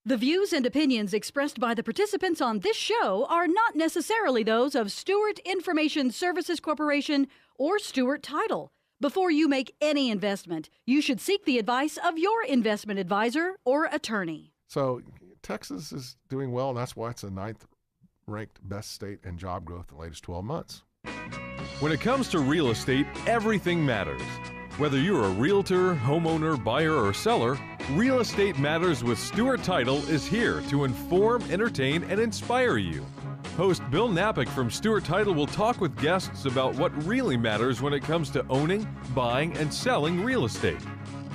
The views and opinions expressed by the participants on this show are not necessarily those of Stewart Information Services Corporation or Stewart Title. Before you make any investment, you should seek the advice of your investment advisor or attorney. So Texas is doing well, and that's why it's the 9th-ranked best state in job growth in the latest 12 months. When it comes to real estate, everything matters. Whether you're a realtor, homeowner, buyer, or seller, Real Estate Matters with Stewart Title is here to inform, entertain, and inspire you. Host Bill Napick from Stewart Title will talk with guests about what really matters when it comes to owning, buying, and selling real estate.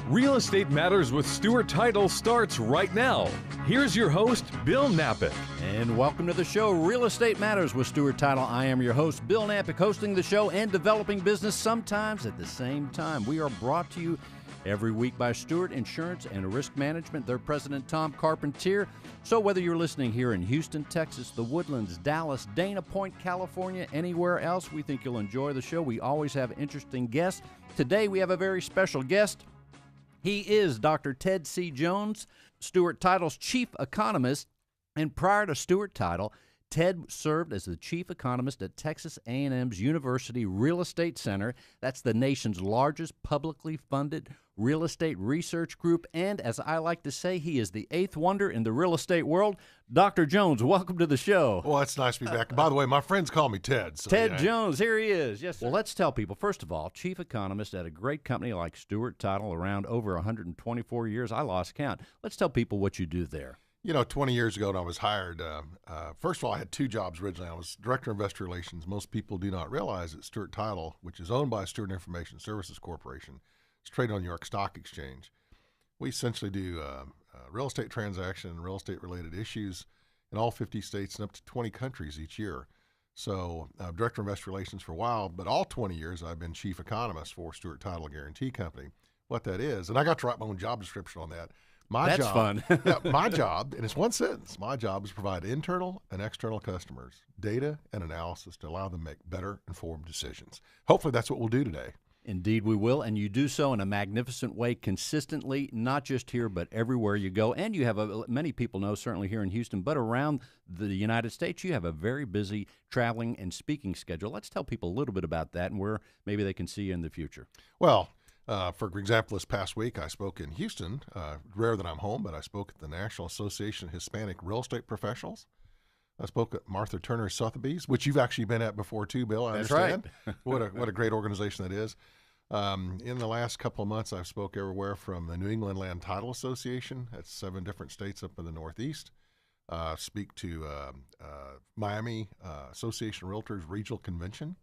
Real Estate Matters with Stewart Title starts right now. Here's your host, Bill Napick. And welcome to the show, Real Estate Matters with Stewart Title. I am your host, Bill Napick, hosting the show and developing business sometimes at the same time. We are brought to you every week by Stewart Insurance and Risk Management, their president, Tom Carpentier. So whether you're listening here in Houston, Texas, the Woodlands, Dallas, Dana Point, California, anywhere else, we think you'll enjoy the show. We always have interesting guests. Today we have a very special guest. He is Dr. Ted C. Jones, Stewart Title's chief economist. And prior to Stewart Title, Ted served as the chief economist at Texas A&M's University Real Estate Center. That's the nation's largest publicly funded real estate research group. And as I like to say, he is the eighth wonder in the real estate world. Dr. Jones, welcome to the show. Well, it's nice to be back. And by the way, my friends call me Ted. So Ted Jones, here he is. Yes, sir. Well, let's tell people, first of all, chief economist at a great company like Stewart Title, around over 124 years. I lost count. Let's tell people what you do there. You know, 20 years ago when I was hired, first of all, I had two jobs originally. I was Director of Investor Relations. Most people do not realize that Stewart Title, which is owned by Stewart Information Services Corporation, is traded on New York Stock Exchange. We essentially do real estate transaction and real estate-related issues in all 50 states and up to 20 countries each year. So Director of Investor Relations for a while, but all 20 years I've been Chief Economist for Stewart Title Guarantee Company. What that is, and I got to write my own job description on that. That's fun. My job, and it's one sentence, my job is to provide internal and external customers data and analysis to allow them to make better informed decisions. Hopefully that's what we'll do today. Indeed we will, and you do so in a magnificent way consistently, not just here but everywhere you go. And you have, many people know, certainly here in Houston, but around the United States, you have a very busy traveling and speaking schedule. Let's tell people a little bit about that and where maybe they can see you in the future. Well, for example, this past week I spoke in Houston. Rare that I'm home, but I spoke at the National Association of Hispanic Real Estate Professionals. I spoke at Martha Turner Sotheby's, which you've actually been at before too, Bill. I understand. Right. What a great organization that is. In the last couple of months, I've spoke everywhere from the New England Land Title Association. That's 7 different states up in the Northeast. Speak to Miami Association of Realtors Regional Convention.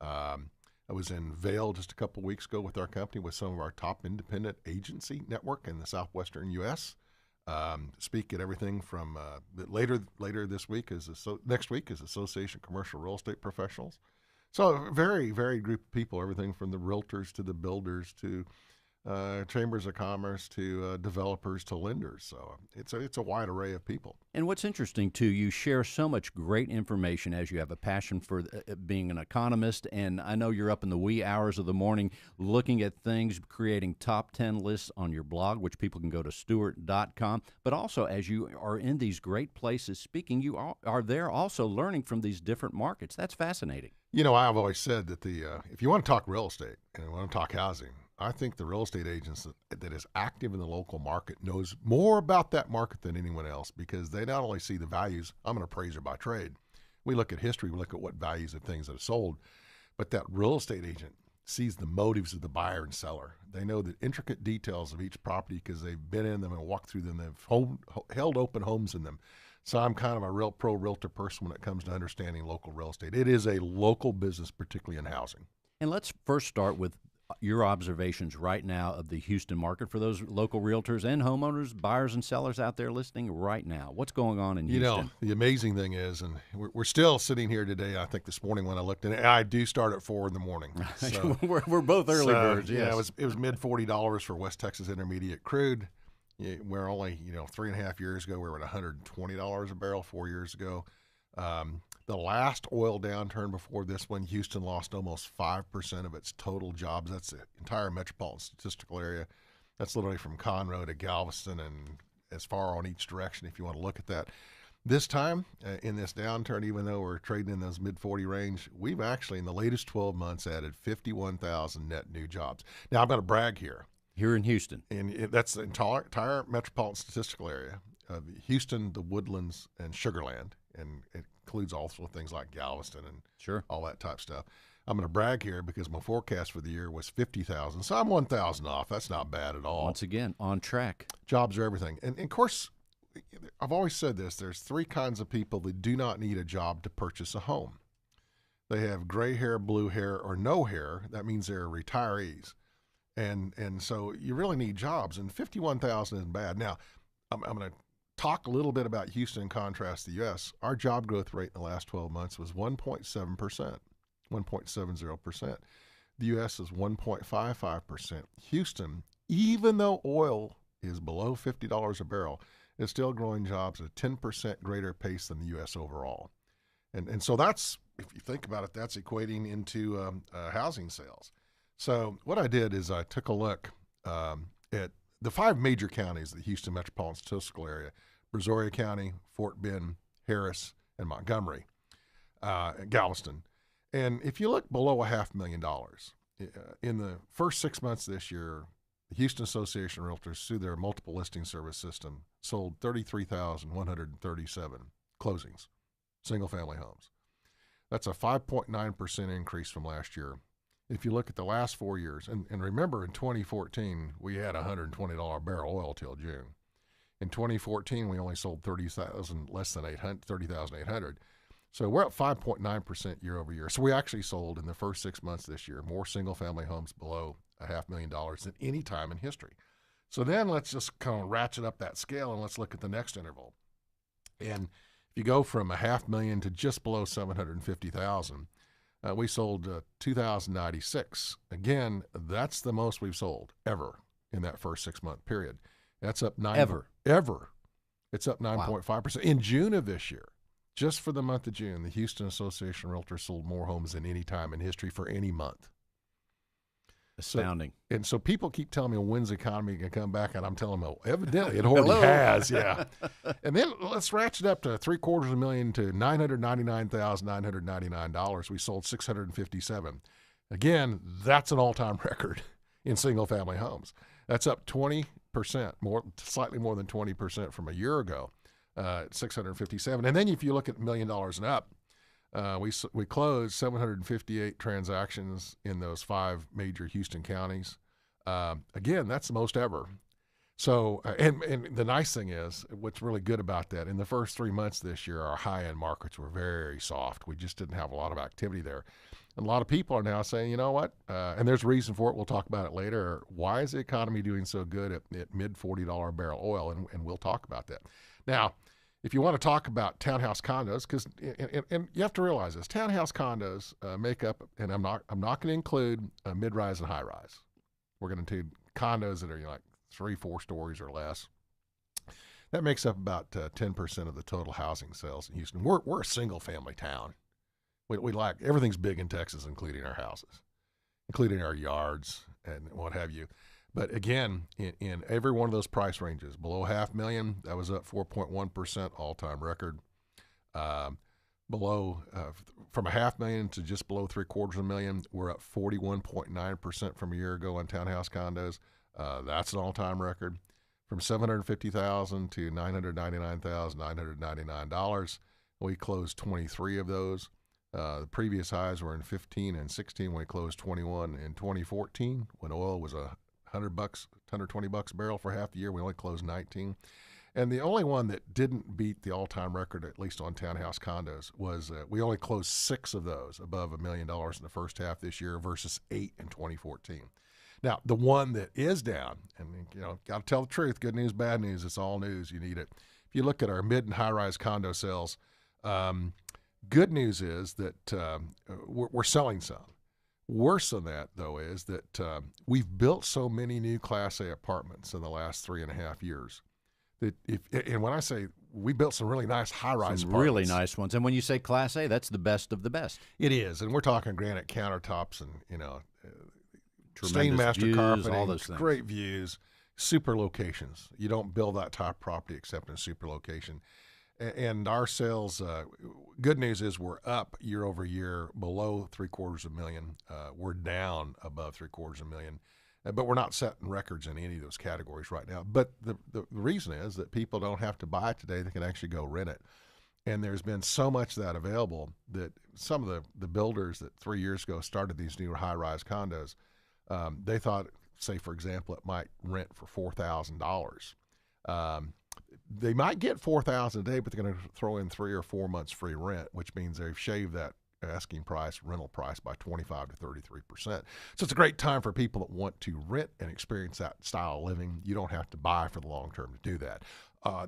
I was in Vail just a couple of weeks ago with our company with some of our top independent agency network in the southwestern U.S. Speak at everything from later this week next week is Association of Commercial Real Estate Professionals. So a very varied group of people, everything from the realtors to the builders to chambers of commerce to developers to lenders. So it's a wide array of people. And what's interesting, too, you share so much great information as you have a passion for being an economist. And I know you're up in the wee hours of the morning looking at things, creating top 10 lists on your blog, which people can go to stewart.com. But also, as you are in these great places speaking, you are there also learning from these different markets. That's fascinating. You know, I've always said that if you want to talk real estate and you want to talk housing, I think the real estate agents that is active in the local market knows more about that market than anyone else, because they not only see the values. I'm an appraiser by trade. We look at history, we look at what values of things that are sold, but that real estate agent sees the motives of the buyer and seller. They know the intricate details of each property because they've been in them and walked through them. They've held open homes in them. So I'm kind of a real pro realtor person when it comes to understanding local real estate. It is a local business, particularly in housing. And let's first start with your observations right now of the Houston market for those local realtors and homeowners, buyers and sellers out there listening right now. What's going on in Houston? You know, the amazing thing is, and we're still sitting here today, I think this morning when I looked, and I do start at 4 in the morning. So, we're both early birds, yes. Yeah, it was mid $40 for West Texas Intermediate crude. We're only, 3.5 years ago, we were at $120 a barrel 4 years ago. The last oil downturn before this one, Houston lost almost 5% of its total jobs. That's the entire metropolitan statistical area. That's literally from Conroe to Galveston and as far on each direction if you want to look at that. This time, in this downturn, even though we're trading in those mid-40 range, we've actually, in the latest 12 months, added 51,000 net new jobs. Now, I'm going to brag here. Here in Houston. And that's the entire metropolitan statistical area of Houston, the Woodlands, and Sugar Land. And it includes also things like Galveston and Sure. all that type stuff. I'm going to brag here because my forecast for the year was 50,000. So I'm 1,000 off. That's not bad at all. Once again, on track. Jobs are everything. And of course, I've always said this. There's three kinds of people that do not need a job to purchase a home. They have gray hair, blue hair, or no hair. That means they're retirees. And so you really need jobs. And 51,000 isn't bad. Now, I'm going to talk a little bit about Houston in contrast to the U.S. Our job growth rate in the last 12 months was 1.7%, 1.70%. The U.S. is 1.55%. Houston, even though oil is below $50 a barrel, is still growing jobs at a 10% greater pace than the U.S. overall. And so that's, if you think about it, that's equating into housing sales. So what I did is I took a look at the 5 major counties of the Houston metropolitan statistical area: Brazoria County, Fort Bend, Harris, and Montgomery, Galveston. And if you look below $500,000, in the first 6 months this year, the Houston Association of Realtors, through their multiple listing service system, sold 33,137 closings, single-family homes. That's a 5.9% increase from last year. If you look at the last 4 years, and remember in 2014, we had $120 barrel oil till June. In 2014, we only sold 30,000, less than 30,800. So we're up 5.9% year over year. So we actually sold in the first 6 months this year more single-family homes below $500,000 than any time in history. So then let's just kind of ratchet up that scale and let's look at the next interval. And if you go from $500,000 to just below 750,000, we sold 2,096. Again, that's the most we've sold ever in that first 6 month period. That's up 9 ever. It's up 9.5%. In June of this year, just for the month of June, the Houston Association of Realtors sold more homes than any time in history for any month. Astounding. So people keep telling me, well, when's the economy going to come back? And I'm telling them, well, evidently it already has, yeah. And then let's ratchet up to $750,000 to $999,999. We sold 657. Again, that's an all-time record in single-family homes. That's up 20%, slightly more than 20% from a year ago, 657. And then if you look at $1 million and up, we closed 758 transactions in those 5 major Houston counties. Again, that's the most ever. So, and the nice thing is, what's really good about that, in the first 3 months this year, our high-end markets were very soft. We just didn't have a lot of activity there. And a lot of people are now saying, you know what, and there's a reason for it. We'll talk about it later. Why is the economy doing so good at mid-$40 barrel oil? And we'll talk about that. Now, if you want to talk about townhouse condos, because and you have to realize this, townhouse condos make up, and I'm not going to include mid-rise and high-rise. We're going to include condos that are like 3-4 stories or less. That makes up about 10% of the total housing sales in Houston. We're a single-family town. We like everything's big in Texas, including our houses, including our yards and what have you. But again, in every one of those price ranges, below $500,000, that was up 4.1%, all-time record. Below, from $500,000 to just below $750,000, we're up 41.9% from a year ago on townhouse condos. That's an all-time record. From $750,000 to $999,999, we closed 23 of those. The previous highs were in 15 and 16 when we closed 21. In 2014, when oil was $100, $120 a barrel for half the year, we only closed 19. And the only one that didn't beat the all-time record, at least on townhouse condos, was we only closed 6 of those above $1 million in the first half this year versus 8 in 2014. Now, the one that is down, and got to tell the truth, good news, bad news, it's all news, you need it. If you look at our mid and high-rise condo sales, good news is that we're selling some. Worse than that, though, is that we've built so many new Class A apartments in the last 3.5 years that and when I say we built some really nice high-rise apartments. Really nice ones. And when you say Class A, that's the best of the best. It is. And we're talking granite countertops and, Tremendous Stainmaster views, carpeting, all those things. Great views, super locations. You don't build that type of property except in a super location. And our sales, good news is we're up year over year, below $750,000. We're down above $750,000. But we're not setting records in any of those categories right now. But the reason is that people don't have to buy it today. They can actually go rent it. And there's been so much of that available that some of the builders that 3 years ago started these new high-rise condos, they thought, say, for example, it might rent for $4,000. They might get $4,000 a day, but they're going to throw in 3 or 4 months free rent, which means they've shaved that asking price, rental price by 25 to 33%. So it's a great time for people that want to rent and experience that style of living. You don't have to buy for the long term to do that.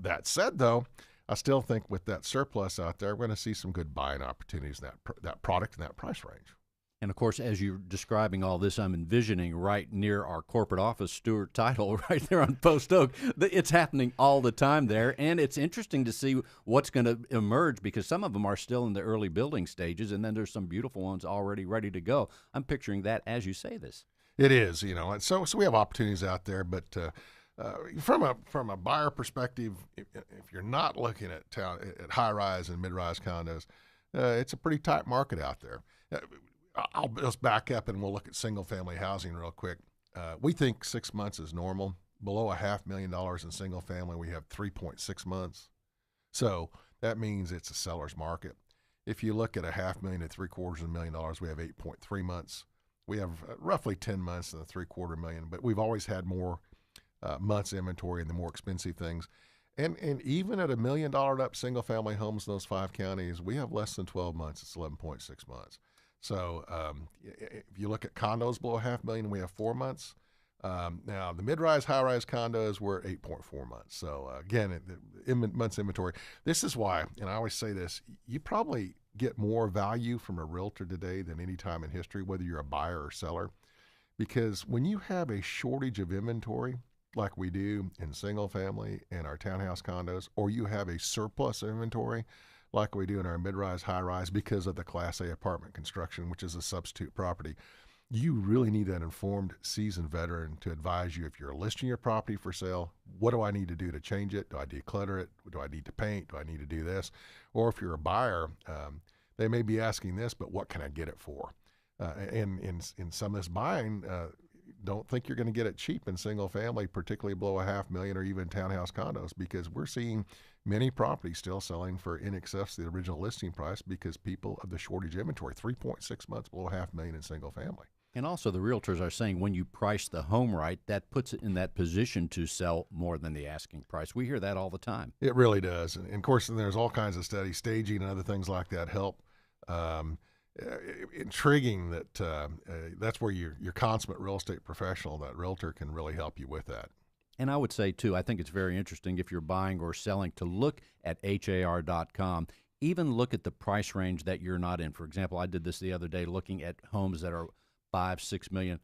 That said, though, I still think with that surplus out there, we're going to see some good buying opportunities in that product and that price range. And, of course, as you're describing all this, I'm envisioning right near our corporate office, Stewart Title, right there on Post Oak. It's happening all the time there, and it's interesting to see what's going to emerge because some of them are still in the early building stages, and then there's some beautiful ones already ready to go. I'm picturing that as you say this. It is, and so we have opportunities out there, but from a buyer perspective, if you're not looking at high-rise and mid-rise condos, it's a pretty tight market out there. I'll just back up and we'll look at single-family housing real quick. We think 6 months is normal. Below $500,000 in single-family, we have 3.6 months. So that means it's a seller's market. If you look at $500,000 to $750,000, we have 8.3 months. We have roughly 10 months in the $750,000, but we've always had more months inventory in the more expensive things. And even at $1 million up single-family homes in those 5 counties, we have less than 12 months. It's 11.6 months. So if you look at condos below $500,000, we have 4 months. Now, the mid-rise, high-rise condos, we're at 8.4 months. So, again, months inventory. This is why, and I always say this, you probably get more value from a realtor today than any time in history, whether you're a buyer or seller. Because when you have a shortage of inventory, like we do in single-family and our townhouse condos, or you have a surplus inventory, like we do in our mid-rise, high-rise, because of the Class A apartment construction, which is a substitute property, you really need that informed, seasoned veteran to advise you if you're listing your property for sale, what do I need to do to change it? Do I declutter it? Do I need to paint? Do I need to do this? Or if you're a buyer, they may be asking this, but what can I get it for? And in some of this buying, don't think you're going to get it cheap in single family, particularly below $500,000 or even townhouse condos, because we're seeing many properties still selling for in excess of the original listing price because people of the shortage inventory, 3.6 months below $500,000 in single family. And also the realtors are saying when you price the home right, that puts it in that position to sell more than the asking price. We hear that all the time. It really does. And of course, there's all kinds of studies, staging and other things like that help. Intriguing that that's where your consummate real estate professional, that realtor, can really help you with that. And I would say, too, I think it's very interesting if you're buying or selling to look at HAR.com. Even look at the price range that you're not in. For example, I did this the other day looking at homes that are $5-6 million,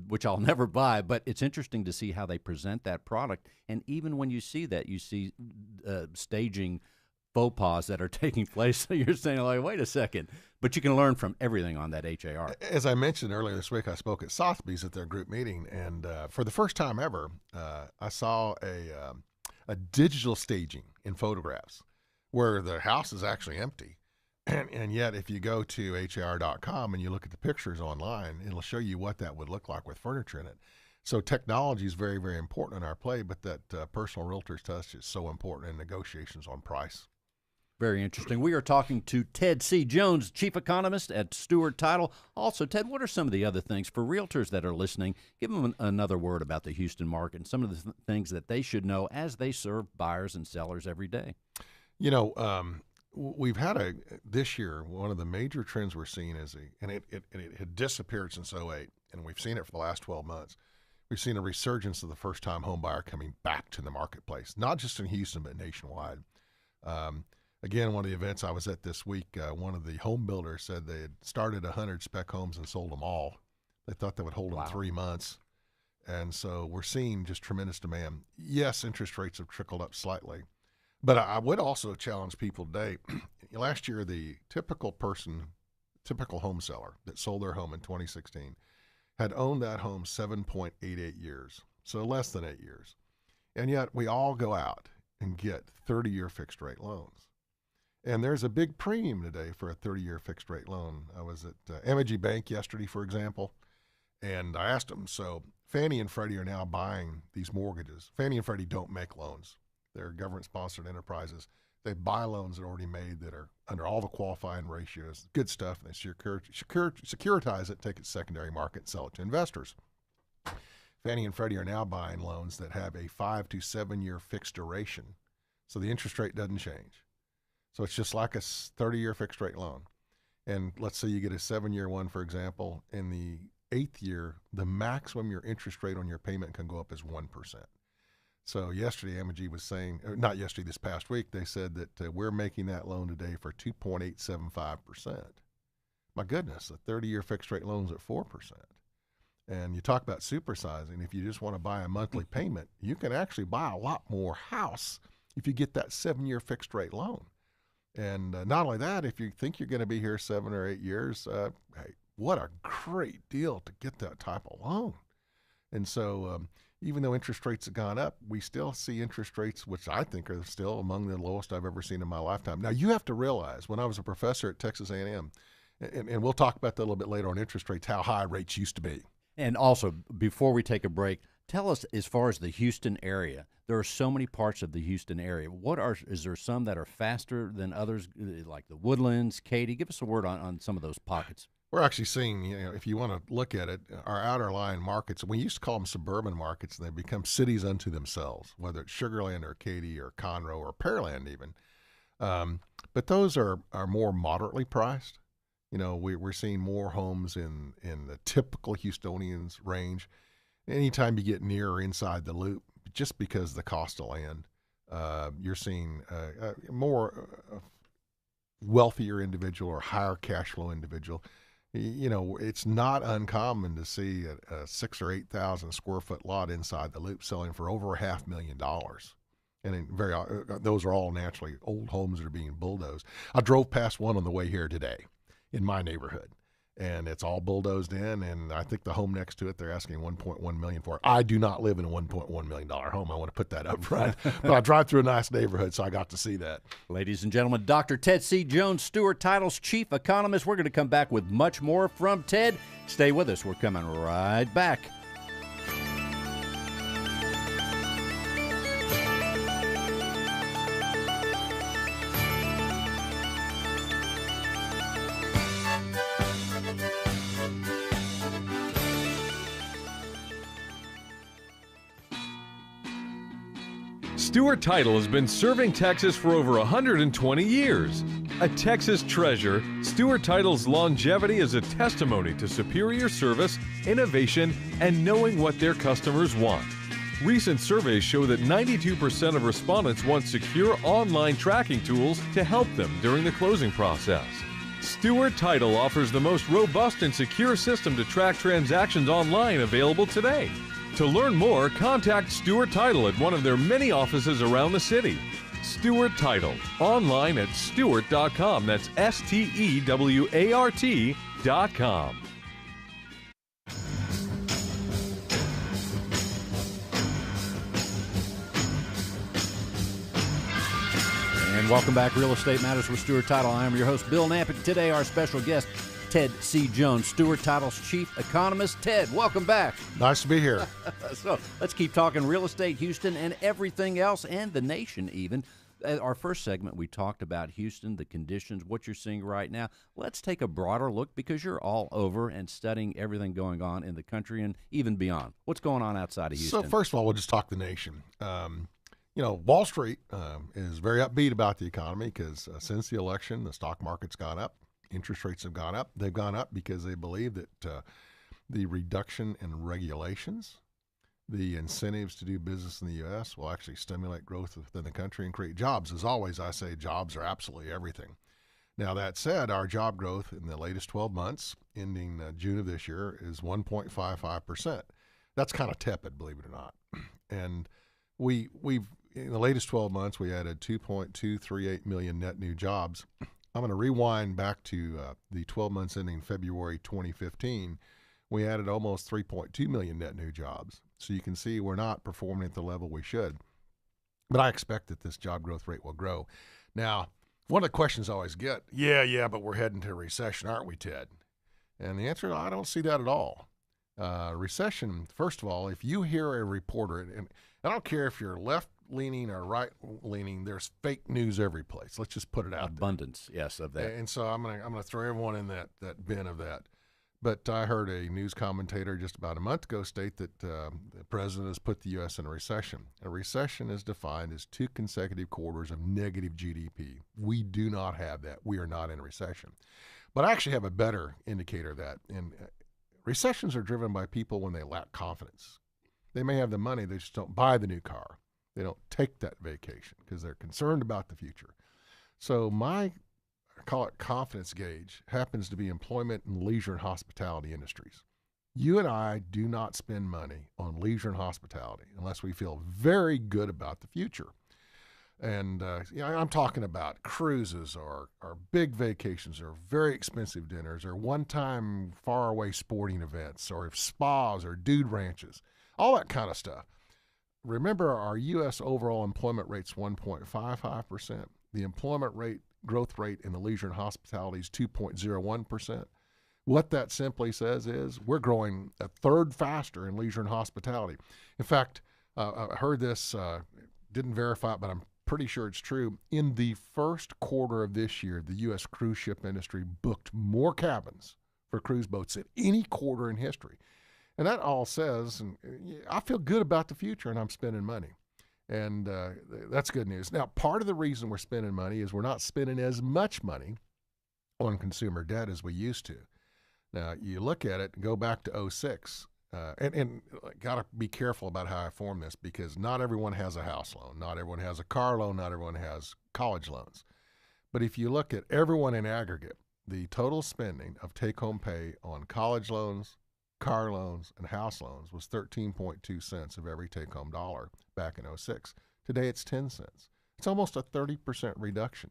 which I'll never buy, but it's interesting to see how they present that product. And even when you see that, you see staging faux pas that are taking place. So you're saying, like, wait a second. But you can learn from everything on that HAR. As I mentioned earlier this week, I spoke at Sotheby's at their group meeting, and for the first time ever, I saw a digital staging in photographs where the house is actually empty. And yet, if you go to HAR.com and you look at the pictures online, it'll show you what that would look like with furniture in it. So technology is very, very important in our play, but that personal realtor's touch is so important in negotiations on price. Very interesting. We are talking to Ted C. Jones, Chief Economist at Stewart Title. Also, Ted, what are some of the other things for realtors that are listening? Give them another word about the Houston market and some of the things that they should know as they serve buyers and sellers every day. You know, we've had this year, one of the major trends we're seeing is, and it had disappeared since 2008, and we've seen it for the last 12 months. We've seen a resurgence of the first-time home buyer coming back to the marketplace, not just in Houston, but nationwide. Again, one of the events I was at this week, one of the home builders said they had started 100 spec homes and sold them all. They thought that would hold them 3 months. And so we're seeing just tremendous demand. Yes, interest rates have trickled up slightly. But I would also challenge people today. Last year, the typical home seller that sold their home in 2016 had owned that home 7.88 years. so less than 8 years. And yet we all go out and get 30-year fixed rate loans. And there's a big premium today for a 30-year fixed rate loan. I was at Emoji Bank yesterday, for example, and I asked them, so Fannie and Freddie are now buying these mortgages. Fannie and Freddie don't make loans. They're government-sponsored enterprises. They buy loans that are already made that are under all the qualifying ratios, good stuff, and they securitize it, take it to secondary market, and sell it to investors. Fannie and Freddie are now buying loans that have a 5 to 7 year fixed duration, so the interest rate doesn't change. So it's just like a 30-year fixed rate loan. And let's say you get a 7-year one, for example. In the 8th year, the maximum your interest rate on your payment can go up is 1%. So yesterday, Emoji was saying, not yesterday, this past week, they said that we're making that loan today for 2.875%. My goodness, a 30-year fixed rate loan's at 4%. And you talk about supersizing. If you just want to buy a monthly payment, you can actually buy a lot more house if you get that 7-year fixed rate loan. And not only that, if you think you're going to be here 7 or 8 years, hey, what a great deal to get that type of loan. And so even though interest rates have gone up, we still see interest rates, which I think are still among the lowest I've ever seen in my lifetime. Now, you have to realize, when I was a professor at Texas A&M, and we'll talk about that a little bit later on interest rates, how high rates used to be. And also, before we take a break, tell us, as far as the Houston area, there are so many parts of the Houston area. Is there some that are faster than others, like the Woodlands, Katy? Give us a word on some of those pockets. We're actually seeing, if you want to look at it, our outer line markets, we used to call them suburban markets, and they've become cities unto themselves, whether it's Sugar Land or Katy or Conroe or Pearland even. But those are more moderately priced. We're seeing more homes in the typical Houstonians range. Anytime you get near or inside the loop, just because of the cost of land, you're seeing more wealthier individual or higher cash flow individual. It's not uncommon to see a 6,000 or 8,000 square foot lot inside the loop selling for over $500,000. And those are all naturally old homes that are being bulldozed. I drove past one on the way here today in my neighborhood, and it's all bulldozed in, and I think the home next to it, they're asking $1.1 million for it. I do not live in a $1.1 million home. I want to put that up front. But I drive through a nice neighborhood, so I got to see that. Ladies and gentlemen, Dr. Ted C. Jones, Stewart Title's chief economist. We're going to come back with much more from Ted. Stay with us. We're coming right back. Stewart Title has been serving Texas for over 120 years. A Texas treasure, Stewart Title's longevity is a testimony to superior service, innovation, and knowing what their customers want. Recent surveys show that 92% of respondents want secure online tracking tools to help them during the closing process. Stewart Title offers the most robust and secure system to track transactions online available today. To learn more, contact Stewart Title at one of their many offices around the city. Stewart Title, online at Stewart.com. That's STEWART.com. And welcome back, Real Estate Matters with Stewart Title. I am your host, Bill Napick. Today, our special guest, Ted C. Jones, Stewart Title's chief economist. Ted, welcome back. Nice to be here. So let's keep talking real estate, Houston, and everything else, and the nation even. Our first segment, we talked about Houston, the conditions, what you're seeing right now. Let's take a broader look, because you're all over and studying everything going on in the country and even beyond. What's going on outside of Houston? So first of all, we'll just talk the nation. Wall Street is very upbeat about the economy because since the election, the stock market's gone up. Interest rates have gone up. They've gone up because they believe that the reduction in regulations, the incentives to do business in the U.S. will actually stimulate growth within the country and create jobs. As always, I say jobs are absolutely everything. Now, that said, our job growth in the latest 12 months, ending June of this year, is 1.55%. That's kind of tepid, believe it or not. And we've in the latest 12 months, we added 2.238 million net new jobs. I'm going to rewind back to the 12 months ending February 2015. We added almost 3.2 million net new jobs. So you can see we're not performing at the level we should. But I expect that this job growth rate will grow. Now, one of the questions I always get, but we're heading to a recession, aren't we, Ted? And the answer is, I don't see that at all. Recession, first of all, if you hear a reporter, and I don't care if you're left-leaning or right-leaning, there's fake news every place. Let's just put it out Abundance, there. yes, of that. And so I'm gonna throw everyone in that bin of that. But I heard a news commentator just about a month ago state that the president has put the U.S. in a recession. A recession is defined as 2 consecutive quarters of negative GDP. We do not have that. We are not in a recession. But I actually have a better indicator of that. And recessions are driven by people when they lack confidence. They may have the money, they just don't buy the new car. They don't take that vacation because they're concerned about the future. So I call it confidence gauge, happens to be employment and leisure and hospitality industries. You and I do not spend money on leisure and hospitality unless we feel very good about the future. And I'm talking about cruises or big vacations or very expensive dinners or one-time faraway sporting events or spas or dude ranches, all that kind of stuff. Remember, our U.S. overall employment rate's 1.55%. The employment rate growth rate in the leisure and hospitality is 2.01%. What that simply says is we're growing a third faster in leisure and hospitality. In fact, I heard this, didn't verify it, but I'm pretty sure it's true. In the first quarter of this year, the U.S. cruise ship industry booked more cabins for cruise boats than any quarter in history. And that all says, and I feel good about the future and I'm spending money. And that's good news. Now, part of the reason we're spending money is we're not spending as much money on consumer debt as we used to. Now, you look at it and go back to 2006, and got to be careful about how I form this because not everyone has a house loan, not everyone has a car loan, not everyone has college loans. But if you look at everyone in aggregate, the total spending of take-home pay on college loans, car loans, and house loans was 13.2 cents of every take-home dollar back in 2006. Today, it's 10 cents. It's almost a 30% reduction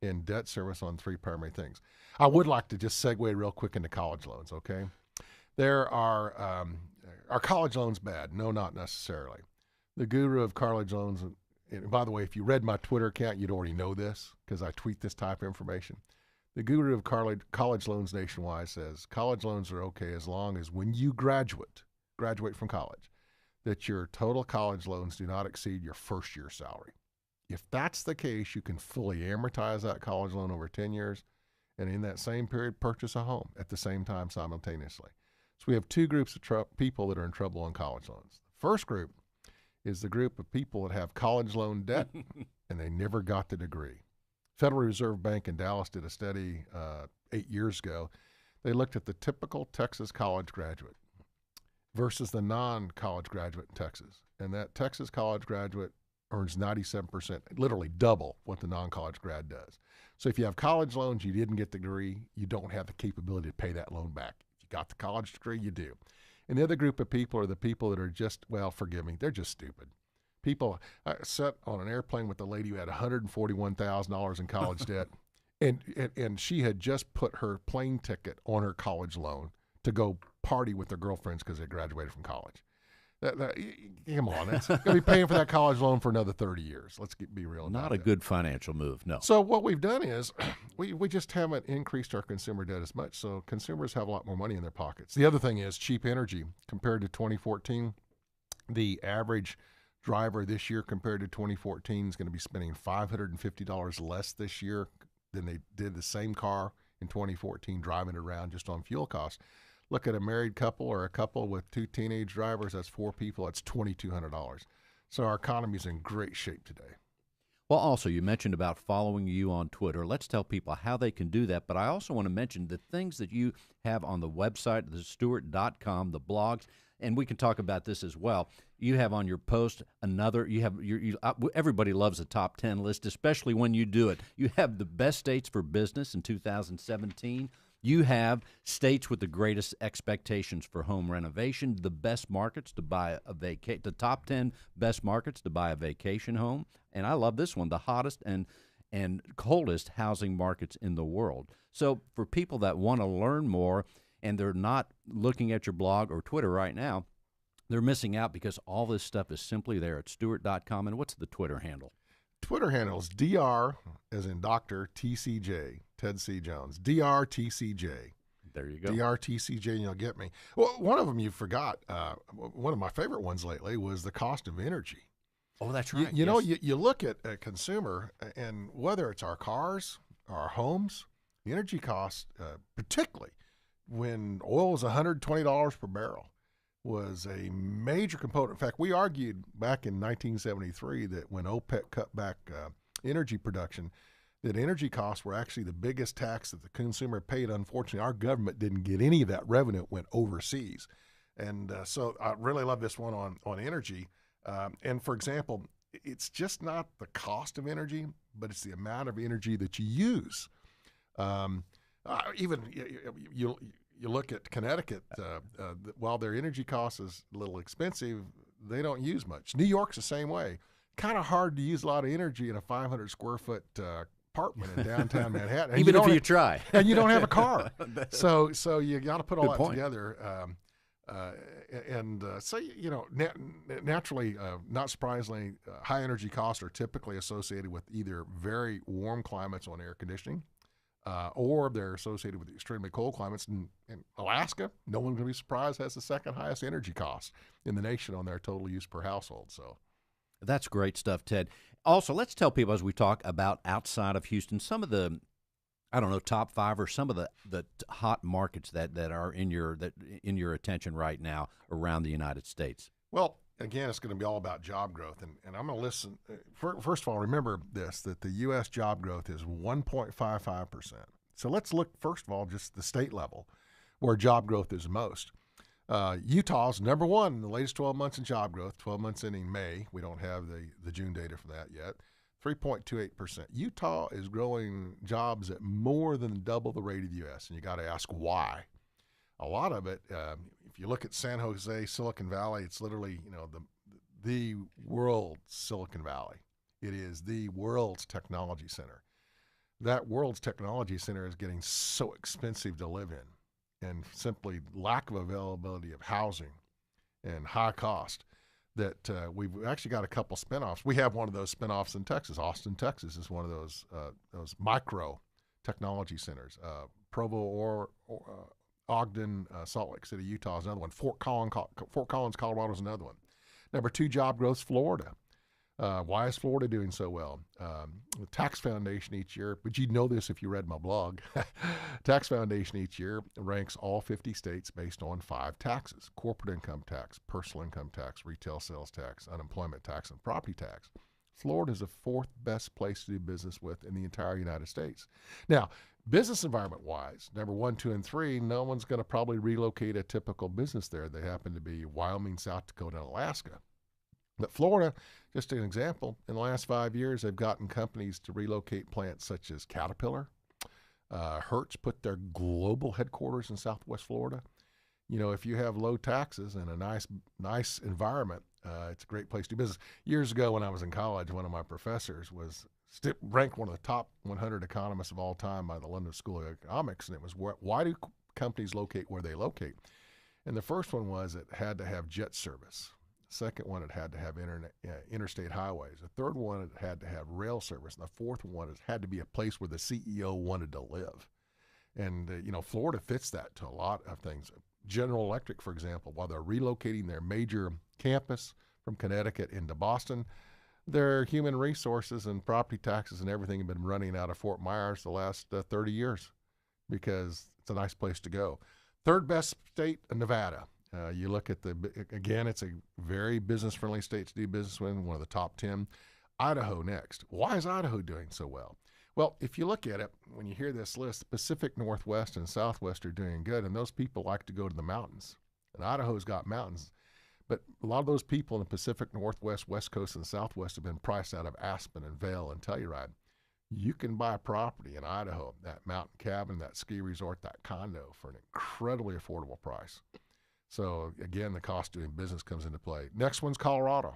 in debt service on 3 primary things. I would like to just segue real quick into college loans, okay? There are college loans bad? No, not necessarily. The guru of college loans, and by the way, if you read my Twitter account, you'd already know this because I tweet this type of information. The guru of college loans nationwide says college loans are okay as long as when you graduate from college, that your total college loans do not exceed your first year's salary. If that's the case, you can fully amortize that college loan over 10 years and in that same period purchase a home at the same time simultaneously. So we have 2 groups of people that are in trouble on college loans. The first group is the group of people that have college loan debt and they never got the degree. Federal Reserve Bank in Dallas did a study 8 years ago. They looked at the typical Texas college graduate versus the non-college graduate in Texas. And that Texas college graduate earns 97%, literally double what the non-college grad does. So if you have college loans, you didn't get the degree, you don't have the capability to pay that loan back. If you got the college degree, you do. And the other group of people are the people that are just, well, forgive me, they're just stupid. People, I sat on an airplane with a lady who had $141,000 in college debt, and she had just put her plane ticket on her college loan to go party with their girlfriends because they graduated from college. Come on, that's going to be paying for that college loan for another 30 years. Let's be real about Not a that. good financial move, no. So what we've done is we just haven't increased our consumer debt as much, so consumers have a lot more money in their pockets. The other thing is cheap energy. Compared to 2014, the average driver this year compared to 2014 is going to be spending $550 less this year than they did the same car in 2014 driving around just on fuel costs. Look at a married couple or a couple with 2 teenage drivers. That's 4 people. That's $2,200. So our economy's in great shape today. Well, also, you mentioned about following you on Twitter. Let's tell people how they can do that. But I also want to mention the things that you have on the website, thestewart.com, the blogs, and we can talk about this as well. You have on your post everybody loves a top 10 list, especially when you do it. You have the best states for business in 2017. You have states with the greatest expectations for home renovation, the best markets to buy the top 10 best markets to buy a vacation home. And I love this one, the hottest and coldest housing markets in the world. So for people that want to learn more and they're not looking at your blog or Twitter right now, They're missing out because all this stuff is simply there at Stewart.com. And what's the Twitter handle? Twitter handle is DR, as in Dr. TCJ, Ted C. Jones, DRTCJ. There you go. DRTCJ, and you'll get me. Well, one of them you forgot. One of my favorite ones lately was the cost of energy. Oh, that's right. You know, you look at a consumer, and whether it's our cars, our homes, the energy costs, particularly when oil was $120 per barrel, was a major component. In fact, we argued back in 1973 that when OPEC cut back energy production, that energy costs were actually the biggest tax that the consumer paid. Unfortunately, our government didn't get any of that revenue. It went overseas. And so I really love this one on energy. And for example, it's just not the cost of energy, but it's the amount of energy that you use. Even you look at Connecticut, while their energy cost is a little expensive, they don't use much. New York's the same way. Kind of hard to use a lot of energy in a 500 square foot apartment in downtown Manhattan. Even if you try. And you don't have a car. So you got to put all that together. So, you know, naturally, not surprisingly, high energy costs are typically associated with either very warm climates on air conditioning, or they're associated with extremely cold climates. In Alaska, no one's going to be surprised, has the second highest energy cost in the nation on their total use per household. So that's great stuff, Ted. Also, let's tell people as we talk about outside of Houston, some of the, I don't know, top 5 or some of the hot markets that are in your attention right now around the United States. Well, again, it's going to be all about job growth. And I'm going to listen. First of all, remember this, that the U.S. job growth is 1.55%. So let's look, first of all, just the state level where job growth is most. Utah's number one in the latest 12 months in job growth, 12 months ending May. We don't have the June data for that yet. 3.28%. Utah is growing jobs at more than double the rate of the U.S., and you got to ask why. A lot of it, if you look at San Jose, Silicon Valley, it's literally, you know, the world's Silicon Valley. It is the world's technology center. That world's technology center is getting so expensive to live in, and simply lack of availability of housing and high cost, that we've actually got a couple spinoffs. We have one of those spinoffs in Texas. Austin, Texas is one of those micro technology centers. Provo or Ogden, Salt Lake City, Utah is another one. Fort Collins, Colorado is another one. Number 2 job growth, Florida. Why is Florida doing so well? The Tax Foundation each year, but you'd know this if you read my blog, Tax Foundation each year ranks all 50 states based on 5 taxes: corporate income tax, personal income tax, retail sales tax, unemployment tax, and property tax. Florida is the 4th best place to do business with in the entire United States. Now, business environment-wise, number 1, 2, and 3, no one's going to probably relocate a typical business there. They happen to be Wyoming, South Dakota, and Alaska. But Florida, just an example, in the last 5 years, they've gotten companies to relocate plants such as Caterpillar. Hertz put their global headquarters in Southwest Florida. You know, if you have low taxes and a nice environment, it's a great place to do business. Years ago when I was in college, one of my professors was ranked one of the top 100 economists of all time by the London School of Economics, and it was, why do companies locate where they locate? And the first one was it had to have jet service. Second one, it had to have interstate highways. The third one, it had to have rail service. And the fourth one, it had to be a place where the CEO wanted to live. And, you know, Florida fits that to a lot of things. General Electric, for example, while they're relocating their major campus from Connecticut into Boston, their human resources and property taxes and everything have been running out of Fort Myers the last 30 years because it's a nice place to go. Third best state, Nevada. You look at again, it's a very business-friendly state to do business with, one of the top 10. Idaho next. Why is Idaho doing so well? Well, if you look at it, when you hear this list, the Pacific Northwest and Southwest are doing good, and those people like to go to the mountains. And Idaho's got mountains. But a lot of those people in the Pacific Northwest, West Coast, and Southwest have been priced out of Aspen and Vail and Telluride. You can buy property in Idaho, that mountain cabin, that ski resort, that condo, for an incredibly affordable price. So, again, the cost of doing business comes into play. Next one's Colorado.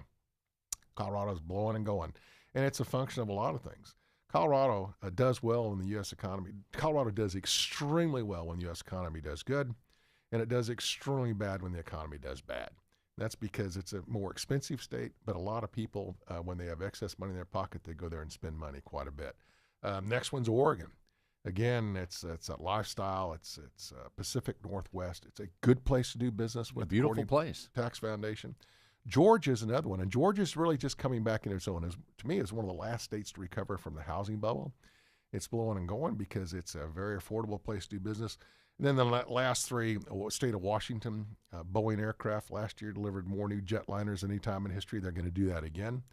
Colorado's blowing and going, and it's a function of a lot of things. Colorado does well in the U.S. economy. Colorado does extremely well when the U.S. economy does good, and it does extremely bad when the economy does bad. That's because it's a more expensive state, but a lot of people, when they have excess money in their pocket, they go there and spend money quite a bit. Next one's Oregon. Again, it's a lifestyle. It's Pacific Northwest. It's a good place to do business with. A beautiful place. Tax Foundation. Georgia is another one, and Georgia's really just coming back into its own. To me, it's one of the last states to recover from the housing bubble. It's blowing and going because it's a very affordable place to do business. And then the last three, state of Washington, Boeing Aircraft last year delivered more new jetliners than any time in history. They're going to do that again.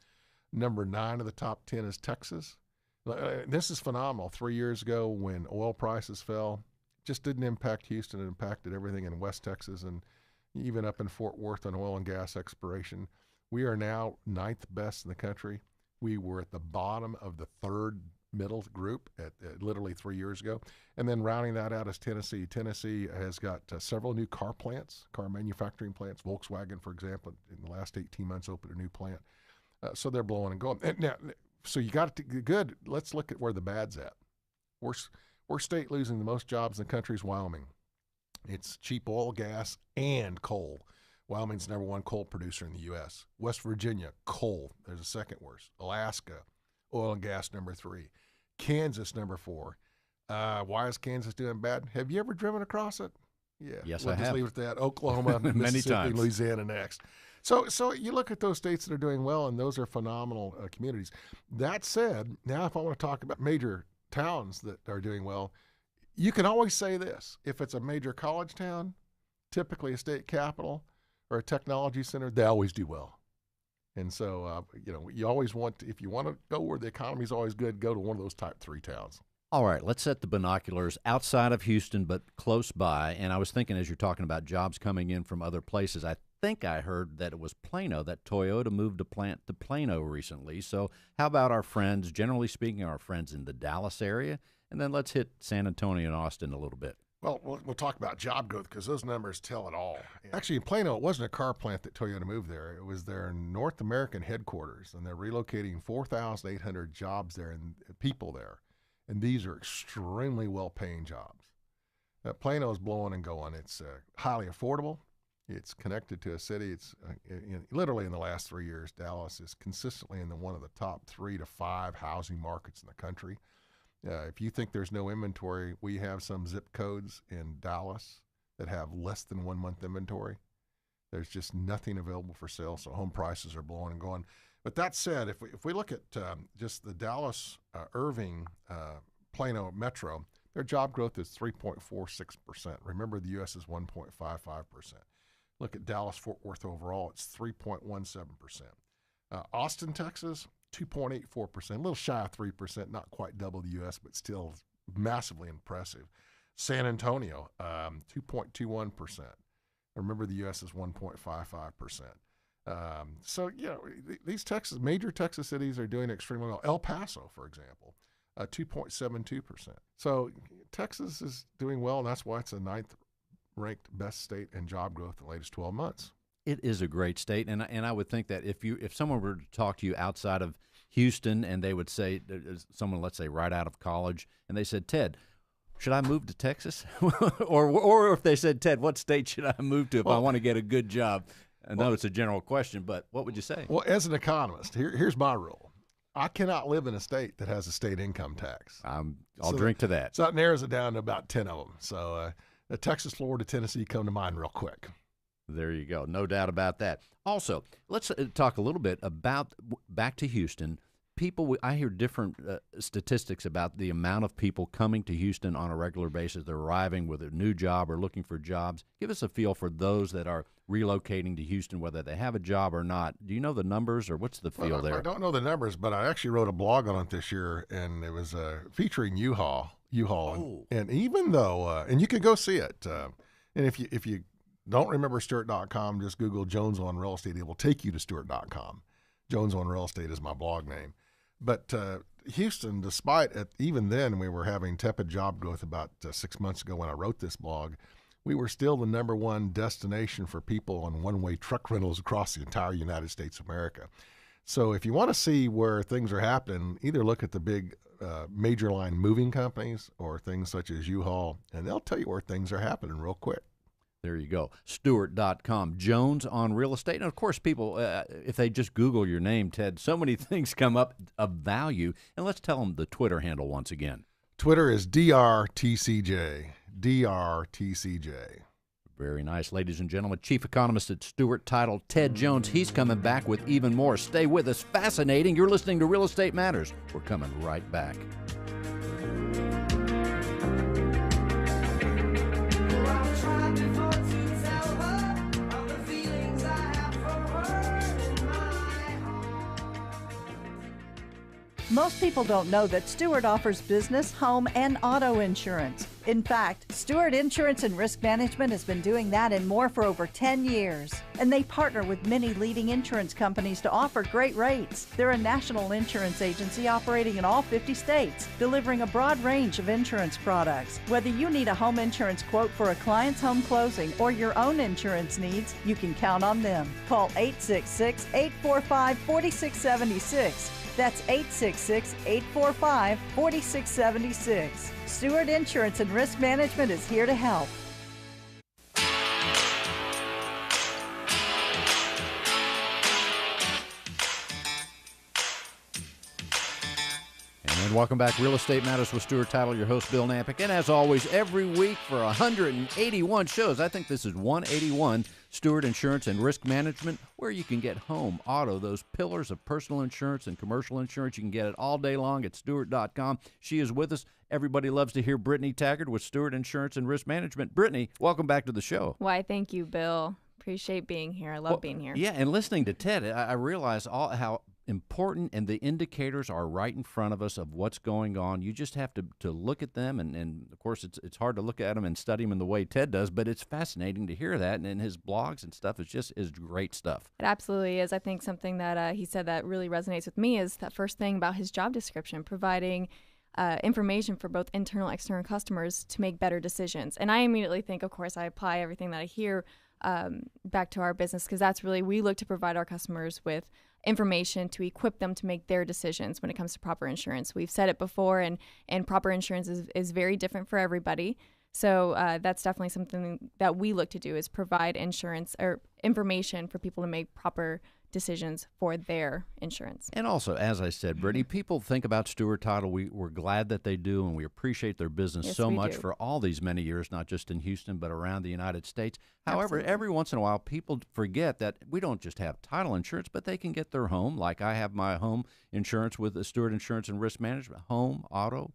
Number 9 of the top 10 is Texas. This is phenomenal. 3 years ago when oil prices fell, just didn't impact Houston. It impacted everything in West Texas and even up in Fort Worth on oil and gas exploration. We are now 9th best in the country. We were at the bottom of the 3rd middle group at literally 3 years ago. And then rounding that out is Tennessee. Tennessee has got several new car manufacturing plants. Volkswagen, for example, in the last 18 months opened a new plant. So they're blowing and going. And now, so you got it good. Let's look at where the bad's at. Worst state losing the most jobs in the country is Wyoming. It's cheap oil, gas, and coal. Wyoming's number 1 coal producer in the U.S. West Virginia, coal. There's a second worst. Alaska, oil and gas, number 3. Kansas, number 4. Why is Kansas doing bad? Have you ever driven across it? Yeah. Yes, we'll I just have. leave it at that. Oklahoma, Many Mississippi, times. Louisiana next. So you look at those states that are doing well, and those are phenomenal communities. That said, now if I want to talk about major towns that are doing well, you can always say this. If it's a major college town, typically a state capital or a technology center, they always do well. And so, you always want to, if you want to go where the economy is always good, go to one of those type 3 towns. All right, let's set the binoculars outside of Houston, but close by. And I was thinking, as you're talking about jobs coming in from other places, I think I heard that it was Plano, that Toyota moved a plant to Plano recently. So how about our friends, generally speaking, our friends in the Dallas area? And then let's hit San Antonio and Austin a little bit. Well, we'll talk about job growth because those numbers tell it all. Actually, in Plano, it wasn't a car plant that Toyota moved there. It was their North American headquarters, and they're relocating 4,800 jobs there and people there. And these are extremely well-paying jobs. Plano is blowing and going. It's highly affordable. It's connected to a city. It's literally in the last 3 years, Dallas is consistently in one of the top 3 to 5 housing markets in the country. If you think there's no inventory, we have some zip codes in Dallas that have less than 1 month inventory. There's just nothing available for sale, so home prices are blowing and going. But that said, if we look at just the Dallas, Irving, Plano metro, their job growth is 3.46%. Remember, the U.S. is 1.55%. Look at Dallas-Fort Worth overall, it's 3.17%. Austin, Texas, 2.84%, a little shy of 3%, not quite double the U.S., but still massively impressive. San Antonio, 2.21%. Remember, the U.S. is 1.55%. So, these major Texas cities are doing extremely well. El Paso, for example, 2.72%. So Texas is doing well, and that's why it's the 9th ranked best state in job growth in the latest 12 months. It is a great state, and I would think that if someone were to talk to you outside of Houston and they would say, someone, let's say, right out of college, and they said, Ted, should I move to Texas? or if they said, Ted, what state should I move to if I want to get a good job? I know it's a general question, but what would you say? Well, as an economist, here's my rule. I cannot live in a state that has a state income tax. I'll drink to that. So that narrows it down to about 10 of them. So Texas, Florida, Tennessee come to mind real quick. There you go. No doubt about that. Also, let's talk a little bit about, back to Houston. People, I hear different statistics about the amount of people coming to Houston on a regular basis. They're arriving with a new job or looking for jobs. Give us a feel for those that are relocating to Houston, whether they have a job or not. Do you know the numbers, or what's the feel there? I don't know the numbers, but I actually wrote a blog on it this year, and it was featuring U-Haul. And even though, and you can go see it, and if you don't remember Stewart.com, just Google Jones on Real Estate. It will take you to Stewart.com. Jones on Real Estate is my blog name. But Houston, despite even then we were having tepid job growth about 6 months ago when I wrote this blog, we were still the number 1 destination for people on one-way truck rentals across the entire United States of America. So if you want to see where things are happening, either look at the big major line moving companies or things such as U-Haul, and they'll tell you where things are happening real quick. There you go. Stewart.com. Jones on real estate. And, of course, people, if they just Google your name, Ted, so many things come up of value. And let's tell them the Twitter handle once again. Twitter is DRTCJ. DRTCJ. Very nice. Ladies and gentlemen, Chief Economist at Stewart Title, Ted Jones. He's coming back with even more. Stay with us. Fascinating. You're listening to Real Estate Matters. We're coming right back. Most people don't know that Stewart offers business, home, and auto insurance. In fact, Stewart Insurance and Risk Management has been doing that and more for over 10 years. And they partner with many leading insurance companies to offer great rates. They're a national insurance agency operating in all 50 states, delivering a broad range of insurance products. Whether you need a home insurance quote for a client's home closing or your own insurance needs, you can count on them. Call 866-845-4676. That's 866-845-4676. Stewart Insurance and Risk Management is here to help. And welcome back. Real Estate Matters with Stewart Title, your host, Bill Nampick. And as always, every week for 181 shows, I think this is 181, Stewart Insurance and Risk Management, where you can get home, auto, those pillars of personal insurance and commercial insurance. You can get it all day long at Stewart.com. She is with us. Everybody loves to hear Brittany Taggart with Stewart Insurance and Risk Management. Brittany, welcome back to the show. Why, thank you, Bill. Appreciate being here. I love being here. Yeah, and listening to Ted, I realize how important and the indicators are right in front of us of what's going on. You just have to look at them, and of course it's hard to look at them and study them in the way Ted does, but it's fascinating to hear that, and his blogs and stuff is great stuff. It absolutely is. I think something that he said that really resonates with me is that first thing about his job description, providing information for both internal and external customers to make better decisions. And I immediately think, of course, I apply everything that I hear back to our business, because that's really, we look to provide our customers with information to equip them to make their decisions when it comes to proper insurance. We've said it before, and proper insurance is very different for everybody. So that's definitely something that we look to do, is provide insurance or information for people to make proper decisions for their insurance. And also, as I said, Brittany, people think about Stewart Title. We're glad that they do, and we appreciate their business so much for all these many years, not just in Houston, but around the United States. However, every once in a while, people forget that we don't just have title insurance, but they can get their home. Like I have my home insurance with the Stewart Insurance and Risk Management, home, auto,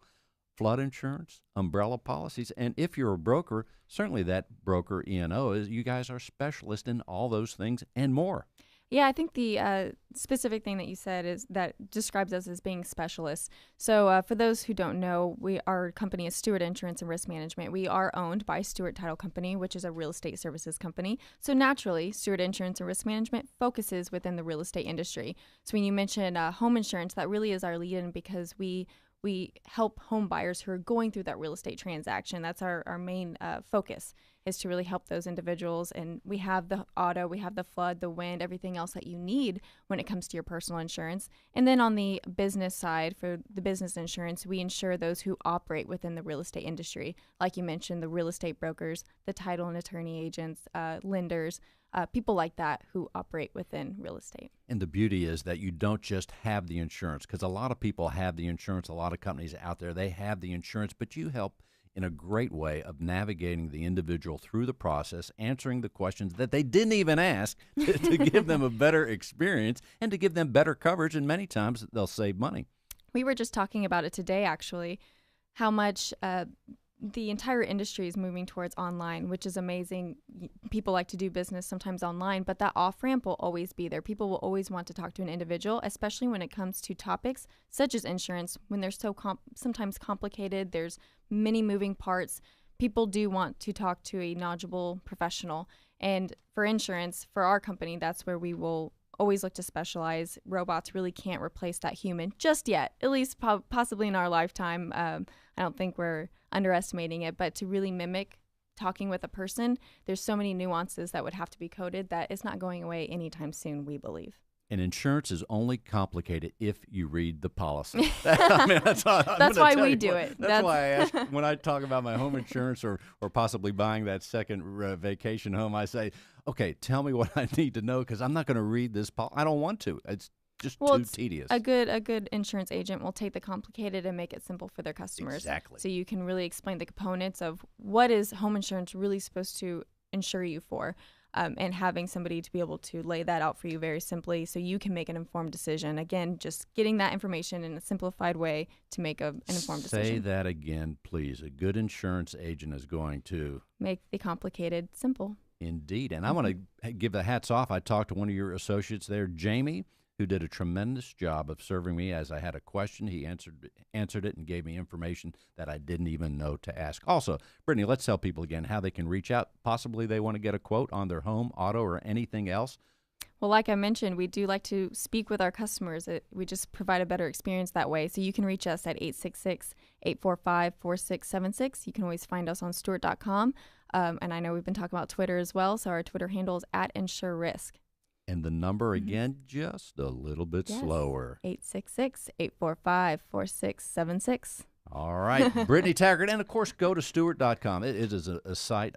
flood insurance, umbrella policies. And if you're a broker, certainly that broker E&O, you guys are specialists in all those things and more. Yeah, I think the specific thing that you said is that describes us as being specialists. So for those who don't know, our company is Stewart Insurance and Risk Management. We are owned by Stewart Title Company, which is a real estate services company. So naturally, Stewart Insurance and Risk Management focuses within the real estate industry. So when you mention home insurance, that really is our lead-in, because we help home buyers who are going through that real estate transaction. That's our main focus, is to really help those individuals. And we have the auto, we have the flood, the wind, everything else that you need when it comes to your personal insurance. And then on the business side, for the business insurance, we insure those who operate within the real estate industry. Like you mentioned, the real estate brokers, the title and attorney agents, lenders, people like that who operate within real estate. And the beauty is that you don't just have the insurance, because a lot of people have the insurance, a lot of companies out there, they have the insurance, but you help in a great way of navigating the individual through the process, answering the questions that they didn't even ask to give them a better experience and to give them better coverage, and many times they'll save money. We were just talking about it today, actually, how much the entire industry is moving towards online, which is amazing. People like to do business sometimes online, but that off-ramp will always be there. People will always want to talk to an individual, especially when it comes to topics such as insurance, when they're so sometimes complicated. There's many moving parts. People do want to talk to a knowledgeable professional. And for insurance, for our company, that's where we will always look to specialize. Robots really can't replace that human just yet, at least possibly in our lifetime. I don't think we're underestimating it, but to really mimic talking with a person, there's so many nuances that would have to be coded that it's not going away anytime soon, we believe. And insurance is only complicated if you read the policy. I mean, that's why we do it. That's why I ask when I talk about my home insurance or possibly buying that second vacation home, I say, okay, tell me what I need to know because I'm not going to read this policy. I don't want to. It's just too tedious. A good insurance agent will take the complicated and make it simple for their customers. Exactly. So you can really explain the components of what is home insurance really supposed to insure you for. And having somebody to be able to lay that out for you very simply so you can make an informed decision. Again, just getting that information in a simplified way to make an informed decision. Say that again, please. A good insurance agent is going to make the complicated simple. Indeed. And I want to give the hats off. I talked to one of your associates there, Jamie, who did a tremendous job of serving me as I had a question. He answered it and gave me information that I didn't even know to ask. Also, Brittany, let's tell people again how they can reach out. Possibly they want to get a quote on their home, auto, or anything else. Well, like I mentioned, we do like to speak with our customers. We just provide a better experience that way. So you can reach us at 866-845-4676. You can always find us on Stewart.com. And I know we've been talking about Twitter as well. So our Twitter handle is @InsureRisk. And the number, again, just a little bit slower. 866-845-4676. All right. Brittany Taggart. And, of course, go to Stewart.com. It is a site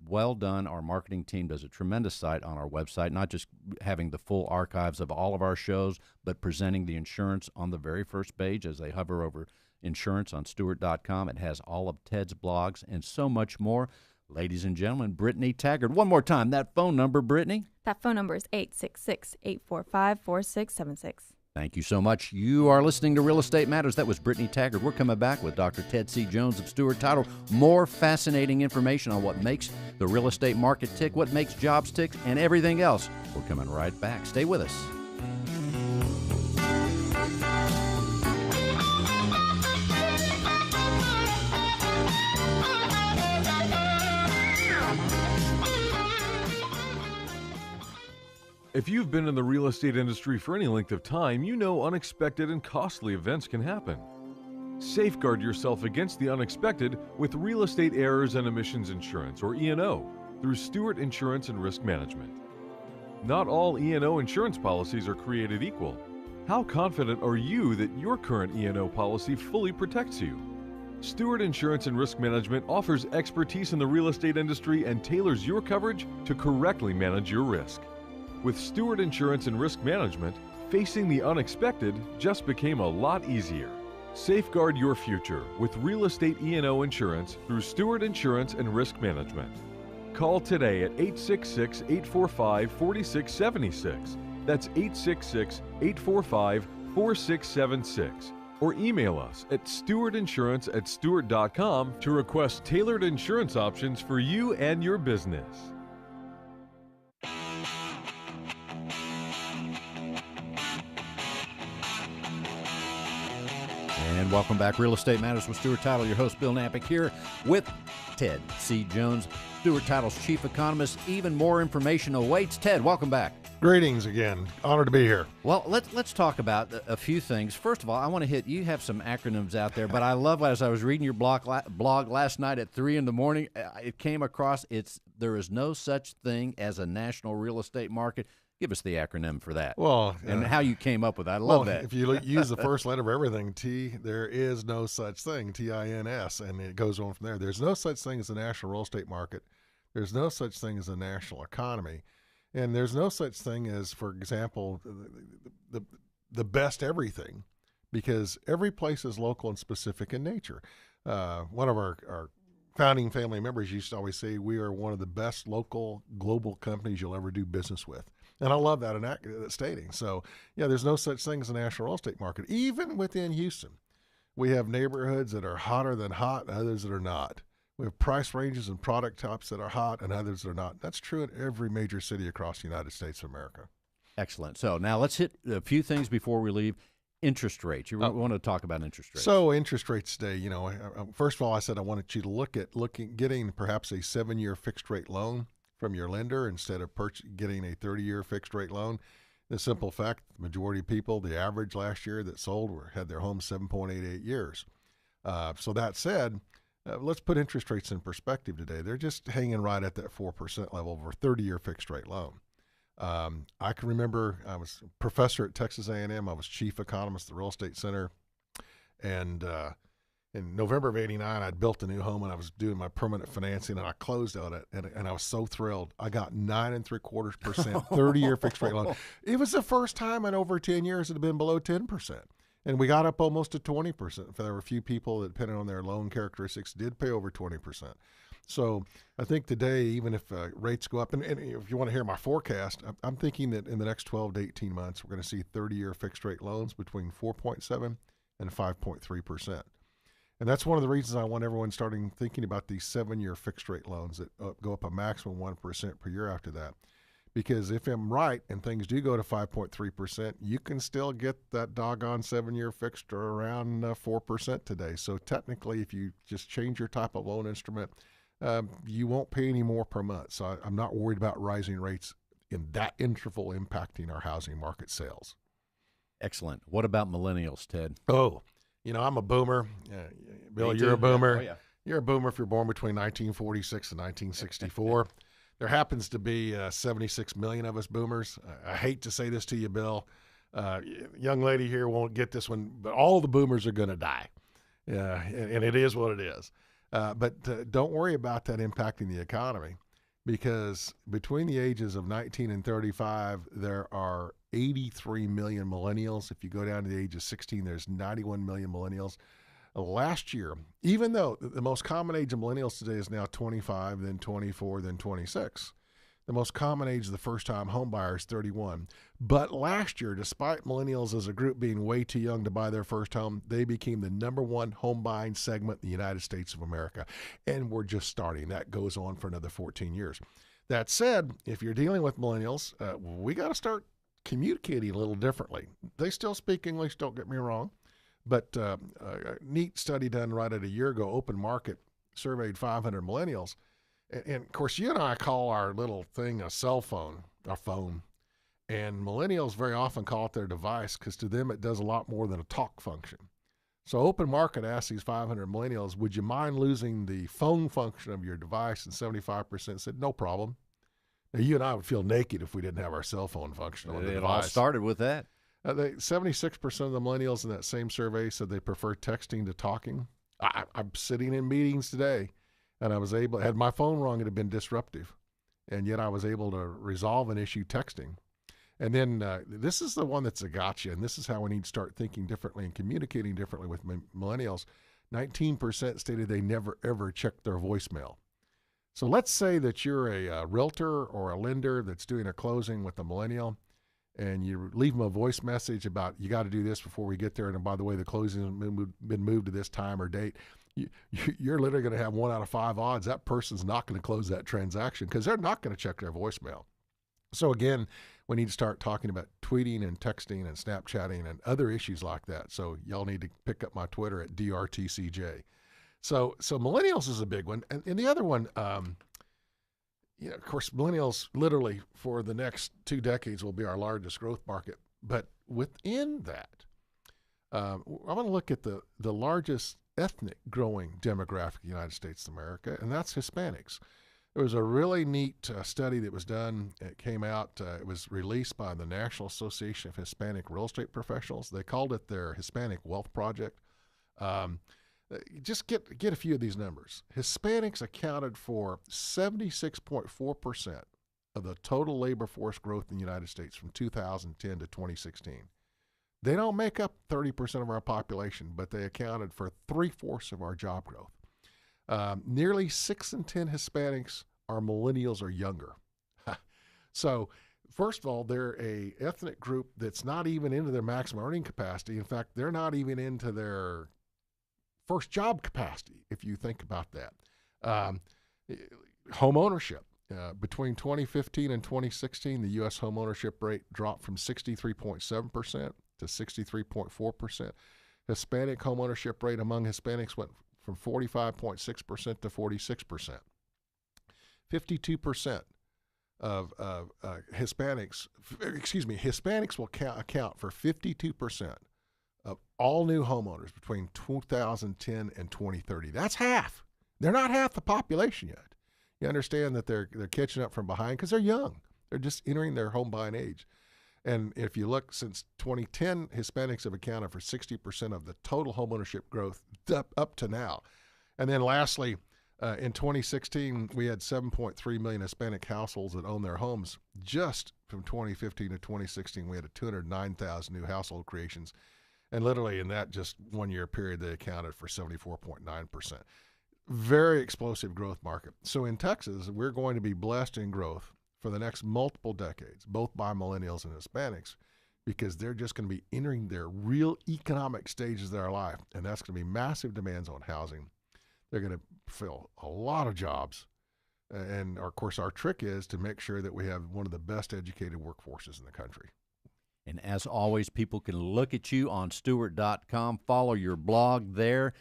well done. Our marketing team does a tremendous site on our website, not just having the full archives of all of our shows, but presenting the insurance on the very first page as they hover over insurance on Stewart.com. It has all of Ted's blogs and so much more. Ladies and gentlemen, Brittany Taggart. One more time, that phone number, Brittany? That phone number is 866-845-4676. Thank you so much. You are listening to Real Estate Matters. That was Brittany Taggart. We're coming back with Dr. Ted C. Jones of Stewart Title. More fascinating information on what makes the real estate market tick, what makes jobs tick, and everything else. We're coming right back. Stay with us. If you've been in the real estate industry for any length of time, you know unexpected and costly events can happen. Safeguard yourself against the unexpected with Real Estate Errors and Omissions Insurance, or E&O, through Stewart Insurance and Risk Management. Not all E&O insurance policies are created equal. How confident are you that your current E&O policy fully protects you? Stewart Insurance and Risk Management offers expertise in the real estate industry and tailors your coverage to correctly manage your risk. With Stewart Insurance and Risk Management, facing the unexpected just became a lot easier. Safeguard your future with real estate E&O insurance through Stewart Insurance and Risk Management. Call today at 866-845-4676. That's 866-845-4676. Or email us at stewartinsurance@stewart.com to request tailored insurance options for you and your business. And welcome back. Real Estate Matters with Stewart Title. Your host, Bill Napick, here with Ted C. Jones, Stewart Title's chief economist. Even more information awaits. Ted, welcome back. Greetings again. Honored to be here. Well, let's talk about a few things. First of all, I want to hit, you have some acronyms out there, but I love, as I was reading your blog last night at 3 in the morning, it came across, there is no such thing as a national real estate market. Give us the acronym for that. Well, and how you came up with that. I love that. If you use the first letter of everything, T, there is no such thing, TINS, and it goes on from there. There's no such thing as a national real estate market. There's no such thing as a national economy. And there's no such thing as, for example, the best everything, because every place is local and specific in nature. One of our founding family members used to always say, we are one of the best local global companies you'll ever do business with. And I love that stating. So, yeah, there's no such thing as a national real estate market. Even within Houston, we have neighborhoods that are hotter than hot and others that are not. We have price ranges and product types that are hot and others that are not. That's true in every major city across the United States of America. Excellent. So now let's hit a few things before we leave. Interest rates. You want to talk about interest rates. So interest rates today, first of all, I said I wanted you to look at getting perhaps a 7-year fixed rate loan from your lender instead of getting a 30-year fixed rate loan. The simple fact, the majority of people, the average last year that sold had their home 7.88 years. So that said, let's put interest rates in perspective today. They're just hanging right at that 4% level for a 30-year fixed rate loan. I can remember I was a professor at Texas A&M. I was chief economist at the Real Estate Center. And in November of '89, I'd built a new home and I was doing my permanent financing and I closed on it. And I was so thrilled. I got 9.75% 30-year fixed rate loan. It was the first time in over 10 years it had been below 10%. And we got up almost to 20%. There were a few people that, depending on their loan characteristics, did pay over 20%. So I think today, even if rates go up, and if you want to hear my forecast, I'm thinking that in the next 12 to 18 months, we're going to see 30-year fixed rate loans between 4.7 and 5.3%. And that's one of the reasons I want everyone starting thinking about these 7-year fixed rate loans that go up a maximum 1% per year after that. Because if I'm right and things do go to 5.3%, you can still get that doggone 7-year fixed or around 4% today. So technically, if you just change your type of loan instrument, you won't pay any more per month. So I'm not worried about rising rates in that interval impacting our housing market sales. Excellent. What about millennials, Ted? Oh, I'm a boomer. Bill, you're a boomer. Yeah. Oh, yeah. You're a boomer if you're born between 1946 and 1964. There happens to be 76 million of us boomers. I hate to say this to you, Bill. Young lady here won't get this one, but all the boomers are going to die. And it is what it is. But don't worry about that impacting the economy, because between the ages of 19 and 35, there are 83 million millennials. If you go down to the age of 16, there's 91 million millennials. Last year, even though the most common age of millennials today is now 25, then 24, then 26, the most common age of the first-time home buyer is 31. But last year, despite millennials as a group being way too young to buy their first home, they became the #1 home buying segment in the United States of America. And we're just starting. That goes on for another 14 years. That said, if you're dealing with millennials, we got to start communicating a little differently. They still speak English, don't get me wrong. But a neat study done right at a year ago, Open Market, surveyed 500 millennials. And of course, you and I call our little thing a cell phone, our phone. And millennials very often call it their device because to them it does a lot more than a talk function. So Open Market asked these 500 millennials, would you mind losing the phone function of your device? And 75% said, no problem. Now, you and I would feel naked if we didn't have our cell phone function on the device. It all started with that. 76% of the millennials in that same survey said they prefer texting to talking. I'm sitting in meetings today, and I was had my phone rung, it had been disruptive, and yet I was able to resolve an issue texting. And then this is the one that's a gotcha, and this is how we need to start thinking differently and communicating differently with millennials. 19% stated they never, ever checked their voicemail. So let's say that you're a realtor or a lender that's doing a closing with a millennial, and you leave them a voice message about, you got to do this before we get there, and by the way, the closing has been moved to this time or date. You're literally going to have 1 out of 5 odds that person's not going to close that transaction because they're not going to check their voicemail. So again, we need to start talking about tweeting and texting and Snapchatting and other issues like that. So y'all need to pick up my Twitter at DRTCJ. So millennials is a big one. And the other one, of course, millennials literally for the next 2 decades will be our largest growth market. But within that, I want to look at the largest ethnic growing demographic in the United States of America, and that's Hispanics. There was a really neat study that was done. It came out, it was released by the National Association of Hispanic Real Estate Professionals. They called it their Hispanic Wealth Project. Just get a few of these numbers. Hispanics accounted for 76.4% of the total labor force growth in the United States from 2010 to 2016. They don't make up 30% of our population, but they accounted for 3/4 of our job growth. Nearly 6 in 10 Hispanics are millennials or younger. So first of all, they're a ethnic group that's not even into their maximum earning capacity. In fact, they're not even into their first job capacity, if you think about that. Home ownership. Between 2015 and 2016, the U.S. home ownership rate dropped from 63.7% to 63.4%. Hispanic home ownership rate among Hispanics went from 45.6% to 46%. 52% of Hispanics will account for 52% of all new homeowners between 2010 and 2030. That's half. They're not half the population yet. You understand that they're catching up from behind because they're young. They're just entering their home buying age. And if you look, since 2010, Hispanics have accounted for 60% of the total homeownership growth up to now. And then lastly, in 2016, we had 7.3 million Hispanic households that own their homes. Just from 2015 to 2016, we had 209,000 new household creations. And literally in that just 1 year period, they accounted for 74.9%. Very explosive growth market. So in Texas, we're going to be blessed in growth for the next multiple decades, both by millennials and Hispanics, because they're just going to be entering their real economic stages of their life. And that's going to be massive demands on housing. They're going to fill a lot of jobs. And of course, our trick is to make sure that we have one of the best educated workforces in the country. And as always, people can look at you on Stewart.com, follow your blog there,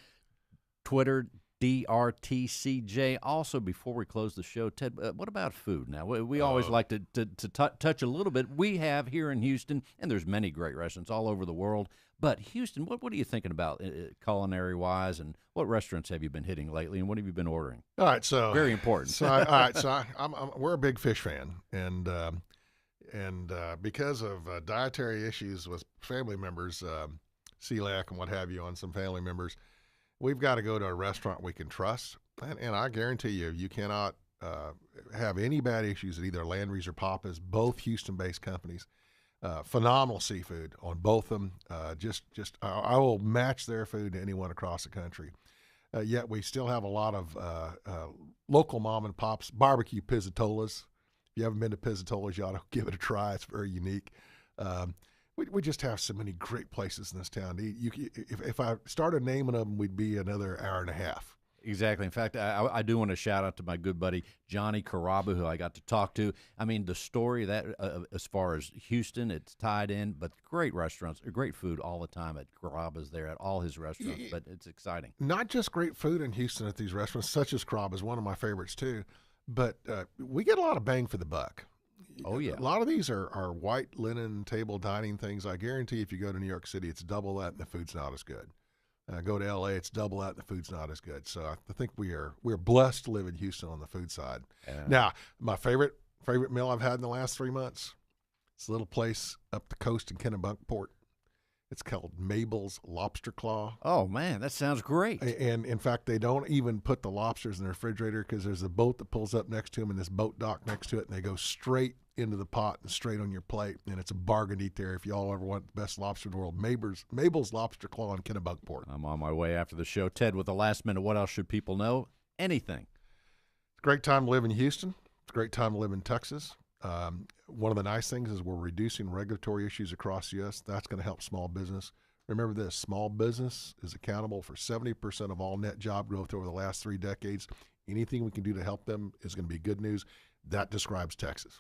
Twitter, DRTCJ. Also, before we close the show, Ted, what about food? Now, we always like to touch a little bit. We have here in Houston, and there's many great restaurants all over the world, but Houston, what are you thinking about culinary-wise, and what restaurants have you been hitting lately, and what have you been ordering? All right, so very important. We're a big fish fan, and because of dietary issues with family members, celiac and what have you on some family members, we've got to go to a restaurant we can trust. And I guarantee you cannot have any bad issues at either Landry's or Papa's, both Houston-based companies. Phenomenal seafood on both of them. I will match their food to anyone across the country. Yet we still have a lot of local mom and pops barbecue pizzatolas. If you haven't been to pizzatolas, you ought to give it a try. It's very unique. We just have so many great places in this town to eat. If I started naming them, we'd be another hour and a half. Exactly. In fact, I do want to shout out to my good buddy Johnny Karabu, who I got to talk to. I mean, the story that as far as Houston, it's tied in, but great restaurants, great food all the time at Karaba's there at all his restaurants. But it's exciting. Not just great food in Houston at these restaurants, such as Karaba's, one of my favorites too. But we get a lot of bang for the buck. Oh, yeah. A lot of these are white linen table dining things. I guarantee if you go to New York City, it's double that and the food's not as good. Go to L.A., it's double that and the food's not as good. So I think we're blessed to live in Houston on the food side. Yeah. Now, my favorite meal I've had in the last 3 months, it's a little place up the coast in Kennebunkport. It's called Mabel's Lobster Claw. Oh, man, that sounds great. And, in fact, they don't even put the lobsters in the refrigerator because there's a boat that pulls up next to them and this boat dock next to it, and they go straight into the pot and straight on your plate. And it's a bargain to eat there if you all ever want the best lobster in the world. Mabel's Lobster Claw in Kennebunkport. I'm on my way after the show. Ted, with the last minute, what else should people know? Anything. It's a great time to live in Houston. It's a great time to live in Texas. One of the nice things is we're reducing regulatory issues across the U.S. That's going to help small business. Remember this, small business is accountable for 70% of all net job growth over the last 3 decades. Anything we can do to help them is going to be good news. That describes Texas.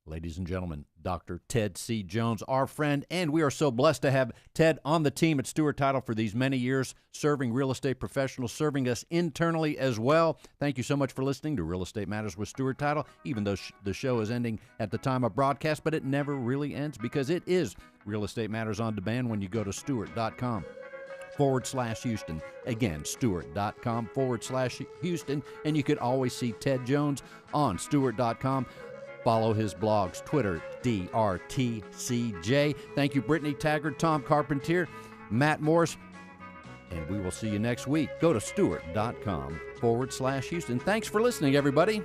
Ladies and gentlemen, Dr. Ted C. Jones, our friend, and we are so blessed to have Ted on the team at Stewart Title for these many years, serving real estate professionals, serving us internally as well. Thank you so much for listening to Real Estate Matters with Stewart Title, even though the show is ending at the time of broadcast, but it never really ends because it is Real Estate Matters on demand when you go to Stewart.com/Houston. Again, Stewart.com/Houston, and you could always see Ted Jones on Stewart.com. Follow his blogs, Twitter, DRTCJ. Thank you, Brittany Taggart, Tom Carpentier, Matt Morris, and we will see you next week. Go to Stewart.com/Houston. Thanks for listening, everybody.